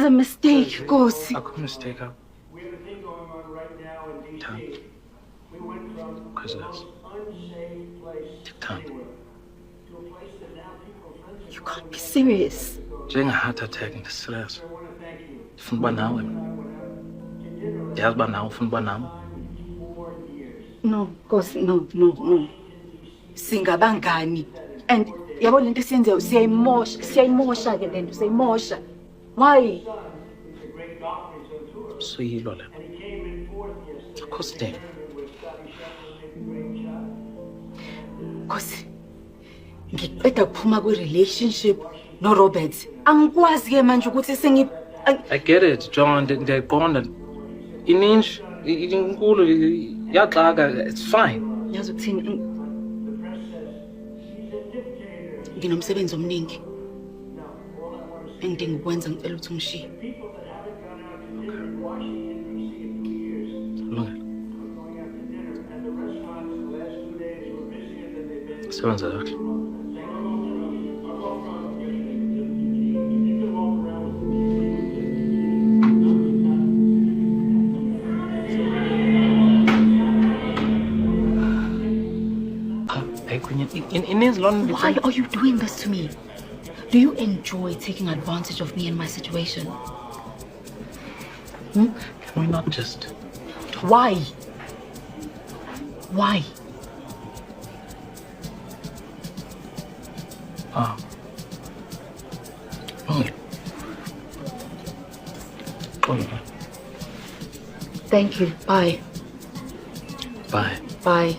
a mistake, Nkosi. Akho mistake apho. We have a thing going on right now in DC. Thando. We went from Kwezi. the most unsafe place Thando. anywhere to a place that now people are friends. You can't be serious. Njengeheart attack ndi-serious. I want to thank you. Ndifuna uba nawe mna. Ndiyazi uba nawe ufuna uba nam. 4 years. No, Nkosi, no. Singabangani. And yabo lento siyenze siyayimosha ke lento, siyayimosha. Why? He's a great doctor. He's on tour. Suyilo le. And he came in fourth yesterday. Of course, Dave. With Scotty Sheffield, made a great shot. Nkosi. Ngiqeda kuphuma kwi-relationship no-Robert. Angikwazi ke manje ukuthi I get it, John. Ndiyayiqonda. Ininji, inkulu, iyaxaka. It's fine. yazi ukuthini nginomsebenzi omningi engidinga ukwenza ngicela ukuthi ungishiye. Sebenza kahle. Why are you doing this to me? Do you enjoy taking advantage of me and my situation? Can we not just... Why? Why? Thank you. Bye. Bye. Bye.